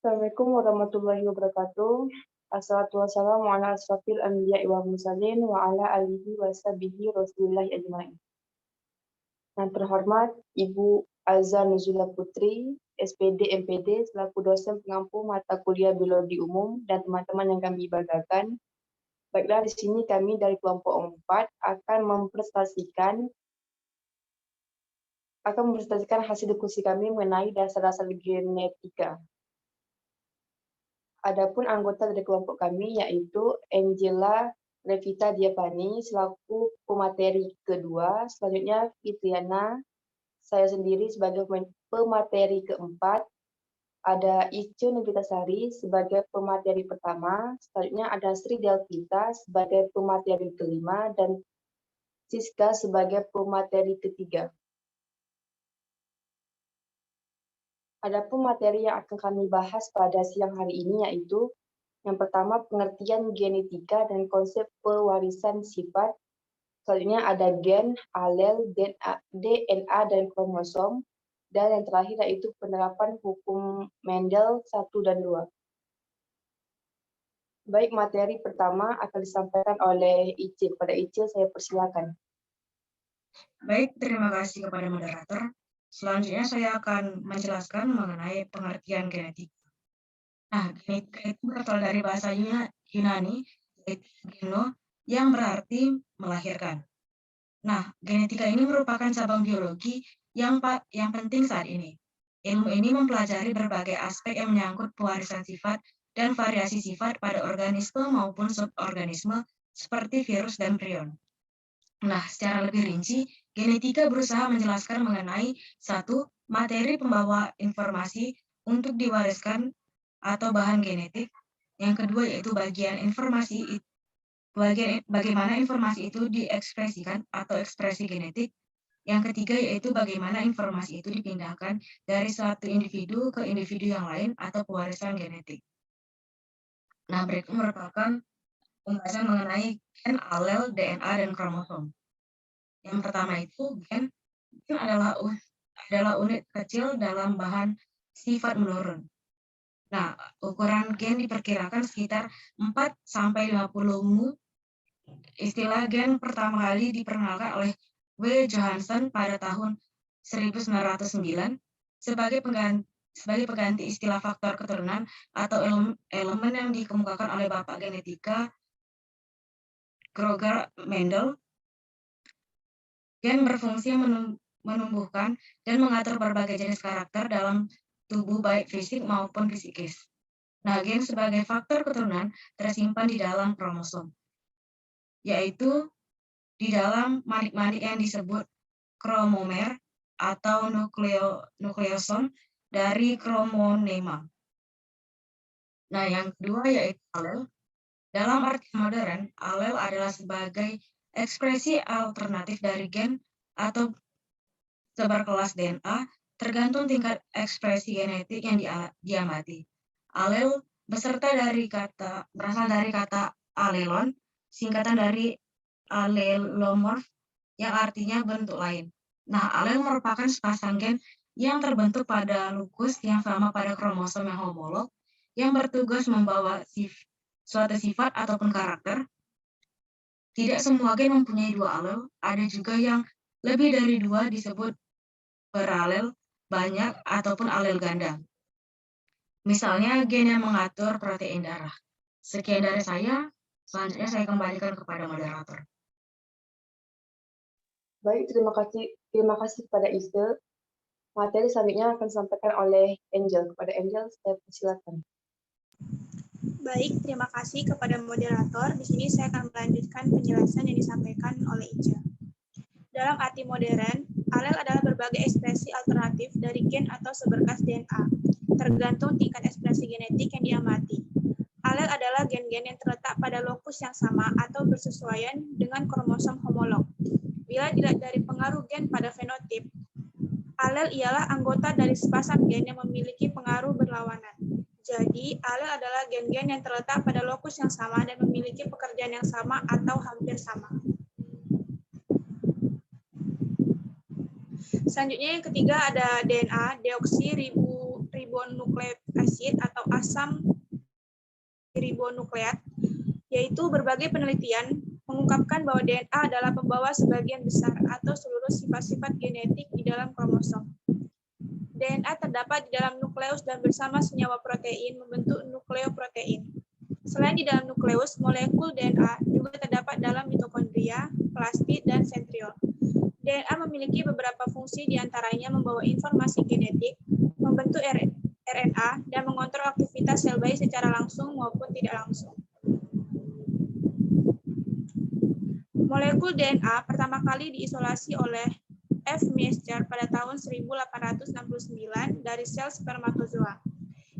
Assalamualaikum warahmatullahi wabarakatuh. Assalatu wassalamu ala asrafil anbiya'i wal mursalin wa ala alihi wa sahbihi rasulillahi ajma'in. Yang terhormat Ibu Azza Nuzula Putri, SPD MPD selaku dosen pengampu mata kuliah biologi umum dan teman-teman yang kami banggakan. Baiklah, di sini kami dari kelompok 4 akan mempresentasikan hasil diskusi kami mengenai dasar-dasar genetika. Adapun anggota dari kelompok kami yaitu Angela Revita Diapani selaku pemateri kedua, selanjutnya Fitriana, saya sendiri sebagai pemateri keempat, ada Icu Novitasari sebagai pemateri pertama, selanjutnya ada Sri Delvita sebagai pemateri kelima, dan Siska sebagai pemateri ketiga. Adapun materi yang akan kami bahas pada siang hari ini yaitu yang pertama, pengertian genetika dan konsep pewarisan sifat. Selanjutnya ada gen, alel, DNA, dan kromosom. Dan yang terakhir yaitu penerapan hukum Mendel 1 dan 2. Baik, materi pertama akan disampaikan oleh Icil. Kepada Icil, saya persilakan. Baik, terima kasih kepada moderator. Selanjutnya saya akan menjelaskan mengenai pengertian genetika. Nah, genetika itu berasal dari bahasa Yunani, yaitu geno, yang berarti melahirkan. Nah, genetika ini merupakan cabang biologi yang penting saat ini. Ilmu ini mempelajari berbagai aspek yang menyangkut pewarisan sifat dan variasi sifat pada organisme maupun suborganisme seperti virus dan prion. Nah, secara lebih rinci, genetika berusaha menjelaskan mengenai satu, materi pembawa informasi untuk diwariskan atau bahan genetik. Yang kedua yaitu bagaimana informasi itu diekspresikan atau ekspresi genetik. Yang ketiga yaitu bagaimana informasi itu dipindahkan dari suatu individu ke individu yang lain atau pewarisan genetik. Nah, berikut merupakan pembahasan mengenai gen, alel, DNA, dan kromosom. Yang pertama itu gen adalah unit kecil dalam bahan sifat menurun. Nah, ukuran gen diperkirakan sekitar 4-50 mu. Istilah gen pertama kali diperkenalkan oleh W. Johansen pada tahun 1909 sebagai pengganti istilah faktor keturunan atau elemen yang dikemukakan oleh bapak genetika Gregor Mendel. Gen berfungsi menumbuhkan dan mengatur berbagai jenis karakter dalam tubuh baik fisik maupun psikis. Nah, gen sebagai faktor keturunan tersimpan di dalam kromosom, yaitu di dalam manik-manik yang disebut kromomer atau nukleosom dari kromonema. Nah, yang kedua yaitu alel. Dalam arti modern, alel adalah sebagai ekspresi alternatif dari gen atau seberkelas DNA tergantung tingkat ekspresi genetik yang diamati. Alel berasal dari kata alelon, singkatan dari alelomorf yang artinya bentuk lain. Nah, alel merupakan sepasang gen yang terbentuk pada lukus yang sama pada kromosom yang homolog yang bertugas membawa suatu sifat ataupun karakter. Tidak semua gen mempunyai dua alel, ada juga yang lebih dari dua disebut beralel, banyak, ataupun alel ganda. Misalnya gen yang mengatur protein darah. Sekian dari saya, selanjutnya saya kembalikan kepada moderator. Baik, terima kasih kepada Icil. Materi selanjutnya akan disampaikan oleh Angel. Kepada Angel, saya persilakan. Baik, terima kasih kepada moderator. Di sini saya akan melanjutkan penjelasan yang disampaikan oleh Ica. Dalam arti modern, alel adalah berbagai ekspresi alternatif dari gen atau seberkas DNA, tergantung tingkat ekspresi genetik yang diamati. Alel adalah gen-gen yang terletak pada lokus yang sama atau bersesuaian dengan kromosom homolog. Bila dilihat dari pengaruh gen pada fenotip, alel ialah anggota dari sepasang gen yang memiliki pengaruh berlawanan. Jadi, alel adalah gen-gen yang terletak pada lokus yang sama dan memiliki pekerjaan yang sama atau hampir sama. Selanjutnya yang ketiga ada DNA, deoksiribonukleik acid atau asam ribonukleat, yaitu berbagai penelitian mengungkapkan bahwa DNA adalah pembawa sebagian besar atau seluruh sifat-sifat genetik di dalam kromosom. DNA terdapat di dalam nukleus dan bersama senyawa protein membentuk nukleoprotein. Selain di dalam nukleus, molekul DNA juga terdapat dalam mitokondria, plastid, dan sentriol. DNA memiliki beberapa fungsi, diantaranya membawa informasi genetik, membentuk RNA, dan mengontrol aktivitas sel bayi secara langsung maupun tidak langsung. Molekul DNA pertama kali diisolasi oleh F. Miescher pada tahun 1869 dari sel spermatozoa.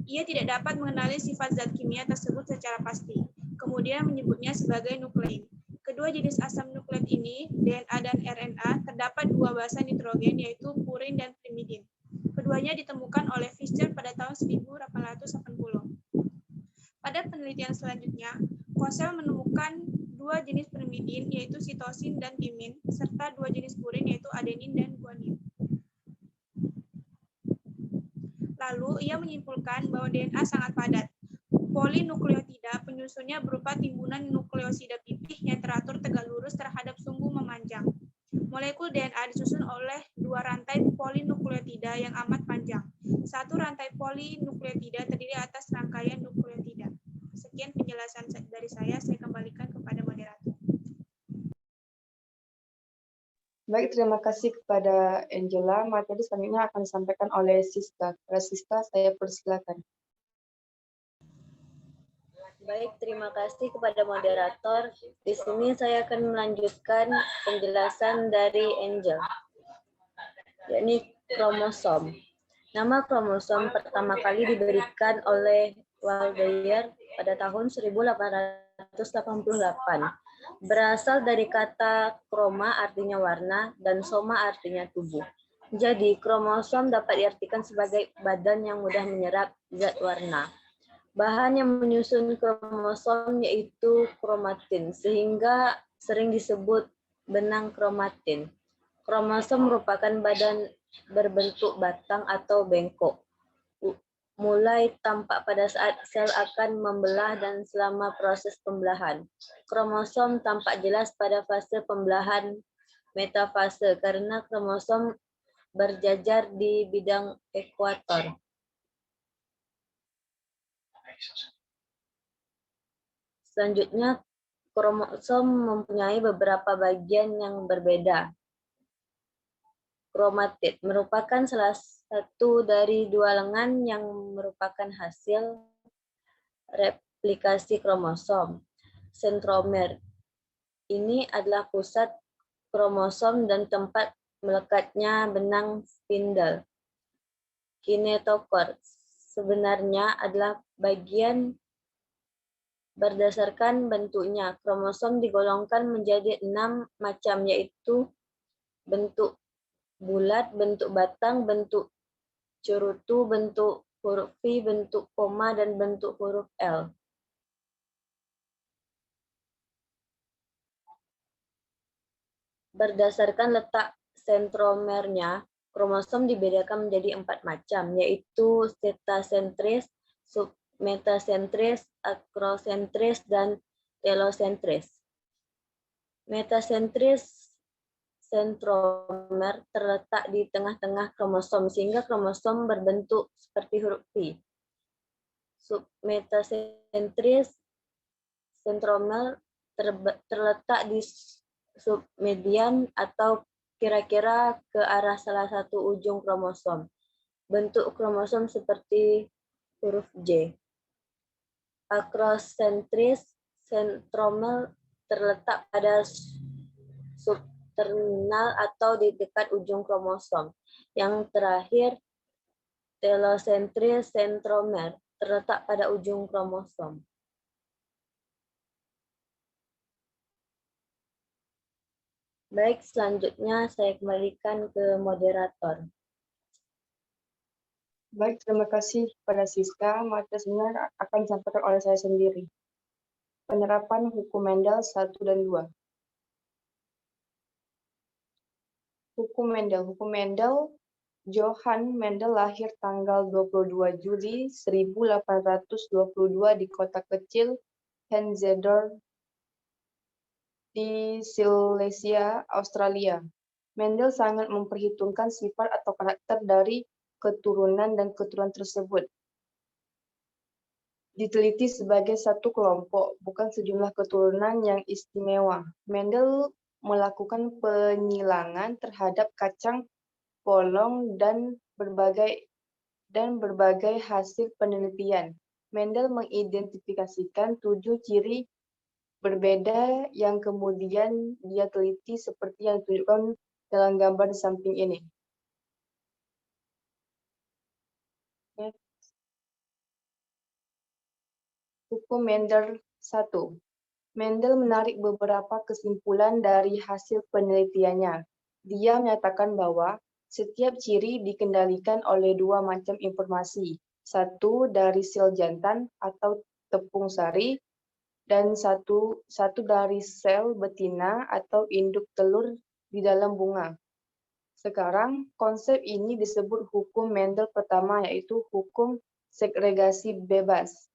Ia tidak dapat mengenali sifat zat kimia tersebut secara pasti, kemudian menyebutnya sebagai nuklein. Kedua jenis asam nukleat ini, DNA dan RNA, terdapat dua basa nitrogen, yaitu purin dan primidin. Keduanya ditemukan oleh Fischer pada tahun 1880. Pada penelitian selanjutnya, Kossel menemukan dua jenis primidin, yaitu sitosin dan timin, serta dua jenis purin, yaitu adenin dan guanin. Lalu, ia menyimpulkan bahwa DNA sangat padat. Polinukleotida penyusunnya berupa timbunan nukleosida pipih yang teratur tegak lurus terhadap sumbu memanjang. Molekul DNA disusun oleh dua rantai polinukleotida yang amat panjang. Satu rantai polinukleotida terdiri atas rangkaian nukleotida. Sekian penjelasan dari saya kembalikan kepada moderator. Baik, terima kasih kepada Angela. Materi selanjutnya akan disampaikan oleh Siska. Kepada Siska, saya persilakan. Baik, terima kasih kepada moderator. Di sini saya akan melanjutkan penjelasan dari Angel, yakni kromosom. Nama kromosom pertama kali diberikan oleh Waldeyer pada tahun 1888. Berasal dari kata kroma artinya warna dan soma artinya tubuh. Jadi kromosom dapat diartikan sebagai badan yang mudah menyerap zat warna. Bahan yang menyusun kromosom yaitu kromatin, sehingga sering disebut benang kromatin. Kromosom merupakan badan berbentuk batang atau bengkok. Mulai tampak pada saat sel akan membelah dan selama proses pembelahan. Kromosom tampak jelas pada fase pembelahan metafase karena kromosom berjajar di bidang ekuator. Selanjutnya, kromosom mempunyai beberapa bagian yang berbeda. Kromatid merupakan salah satu dari dua lengan yang merupakan hasil replikasi kromosom. Sentromer ini adalah pusat kromosom dan tempat melekatnya benang spindle. Kinetokor sebenarnya adalah bagian berdasarkan bentuknya. Kromosom digolongkan menjadi 6 macam, yaitu bentuk bulat, bentuk batang, bentuk cerutu, bentuk huruf V, bentuk koma, dan bentuk huruf L. Berdasarkan letak sentromernya, kromosom dibedakan menjadi 4 macam, yaitu setasentris, submetasentris, akrosentris, dan telosentris. Metasentris sentromer terletak di tengah-tengah kromosom sehingga kromosom berbentuk seperti huruf V. Submetasentris sentromer terletak di submedian atau kira-kira ke arah salah satu ujung kromosom. Bentuk kromosom seperti huruf J. Akrosentris sentromer terletak pada subterminal atau di dekat ujung kromosom. Yang terakhir, telosentris sentromer terletak pada ujung kromosom. Baik, selanjutnya saya kembalikan ke moderator. Baik, terima kasih kepada Siska. Materi selanjutnya akan disampaikan oleh saya sendiri. Penerapan hukum Mendel 1 dan 2. Hukum Mendel Johann Mendel lahir tanggal 22 Juli 1822 di kota kecil Henzedorf di Silesia, Australia. Mendel sangat memperhitungkan sifat atau karakter dari keturunan dan keturunan tersebut diteliti sebagai satu kelompok, bukan sejumlah keturunan yang istimewa. Mendel melakukan penyilangan terhadap kacang polong dan berbagai hasil penelitian. Mendel mengidentifikasikan 7 ciri berbeda yang kemudian dia teliti seperti yang ditunjukkan dalam gambar di samping ini. Hukum Mendel 1. Mendel menarik beberapa kesimpulan dari hasil penelitiannya. Dia menyatakan bahwa setiap ciri dikendalikan oleh dua macam informasi, satu dari sel jantan atau tepung sari, dan satu dari sel betina atau induk telur di dalam bunga. Sekarang, konsep ini disebut hukum Mendel pertama, yaitu hukum segregasi bebas.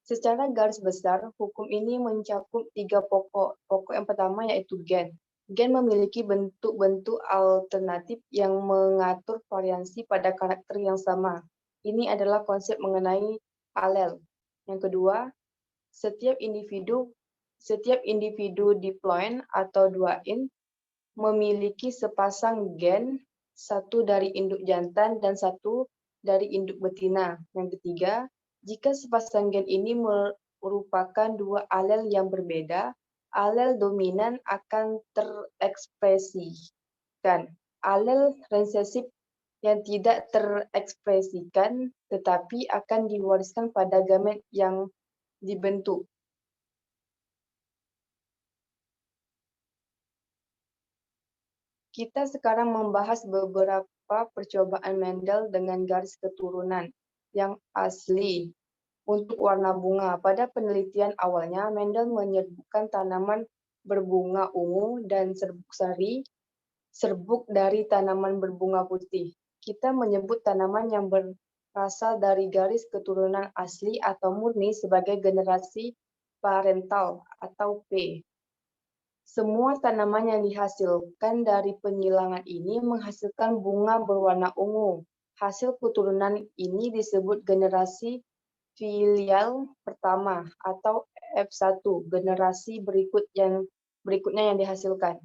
Secara garis besar, hukum ini mencakup 3 pokok. Pokok yang pertama yaitu gen. Gen memiliki bentuk-bentuk alternatif yang mengatur variasi pada karakter yang sama. Ini adalah konsep mengenai alel. Yang kedua, setiap individu diploid atau 2-in memiliki sepasang gen, satu dari induk jantan dan satu dari induk betina. Yang ketiga, jika sepasang gen ini merupakan dua alel yang berbeda, alel dominan akan terekspresikan. Alel resesif yang tidak terekspresikan tetapi akan diwariskan pada gamet yang dibentuk. Kita sekarang membahas beberapa percobaan Mendel dengan garis keturunan yang asli untuk warna bunga. Pada penelitian awalnya, Mendel menyebutkan tanaman berbunga ungu dan serbuk sari, serbuk dari tanaman berbunga putih. Kita menyebut tanaman yang berasal dari garis keturunan asli atau murni sebagai generasi parental atau P. Semua tanaman yang dihasilkan dari penyilangan ini menghasilkan bunga berwarna ungu. Hasil keturunan ini disebut generasi filial pertama atau F1, generasi berikutnya yang dihasilkan.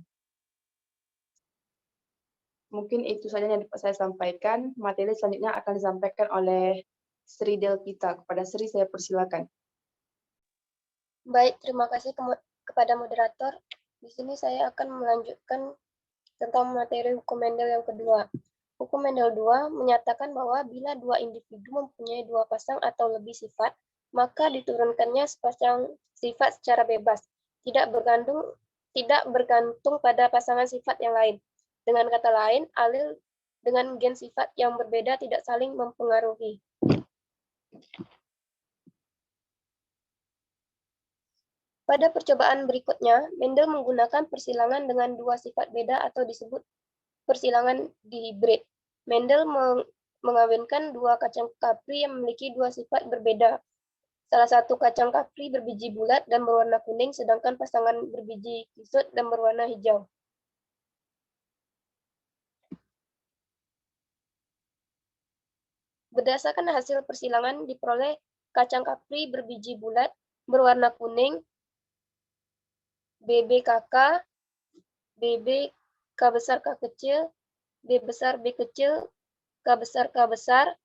Mungkin itu saja yang dapat saya sampaikan. Materi selanjutnya akan disampaikan oleh Sri Delpita. Kepada Sri saya persilakan. Baik, terima kasih kepada moderator. Di sini saya akan melanjutkan tentang materi hukum Mendel yang kedua. Hukum Mendel 2 menyatakan bahwa bila dua individu mempunyai dua pasang atau lebih sifat, maka diturunkannya sepasang sifat secara bebas, tidak bergantung pada pasangan sifat yang lain. Dengan kata lain, alel dengan gen sifat yang berbeda tidak saling mempengaruhi. Pada percobaan berikutnya, Mendel menggunakan persilangan dengan dua sifat beda atau disebut persilangan dihibrid. Mendel mengawinkan dua kacang kapri yang memiliki dua sifat berbeda. Salah satu kacang kapri berbiji bulat dan berwarna kuning, sedangkan pasangan berbiji kisut dan berwarna hijau. Berdasarkan hasil persilangan diperoleh kacang kapri berbiji bulat berwarna kuning, BBKK, BB K besar K kecil, B besar B kecil, K besar K besar,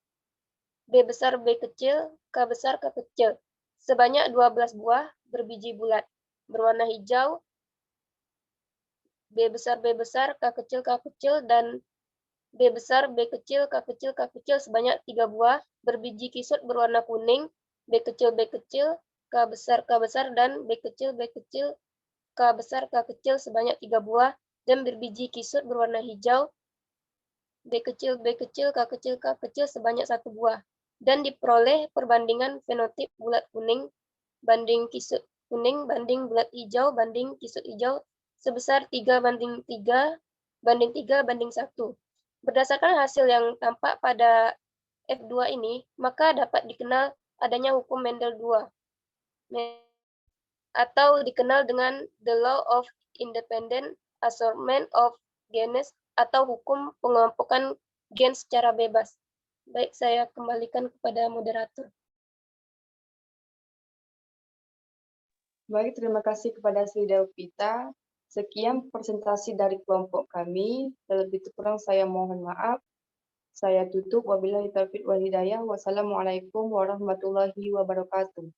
B besar B kecil, K besar K kecil, sebanyak 12 buah berbiji bulat, berwarna hijau, B besar K kecil, dan B besar B kecil, K kecil sebanyak 3 buah, berbiji kisut berwarna kuning, B kecil, K besar, dan B kecil, K besar K kecil sebanyak 3 buah, dan berbiji kisut berwarna hijau, B kecil, K kecil sebanyak 1 buah, dan diperoleh perbandingan fenotip bulat kuning banding kisut kuning banding bulat hijau banding kisut hijau sebesar 3:3:1. Berdasarkan hasil yang tampak pada F2 ini, maka dapat dikenal adanya hukum Mendel 2, atau dikenal dengan the law of independent assortment of genes, atau hukum pengelompokan gen secara bebas. Baik, saya kembalikan kepada moderator. Baik, terima kasih kepada Sri Delvita. Sekian presentasi dari kelompok kami. Lebih kurang saya mohon maaf. Saya tutup. Wabillahi taufiq wal hidayah. Wassalamualaikum warahmatullahi wabarakatuh.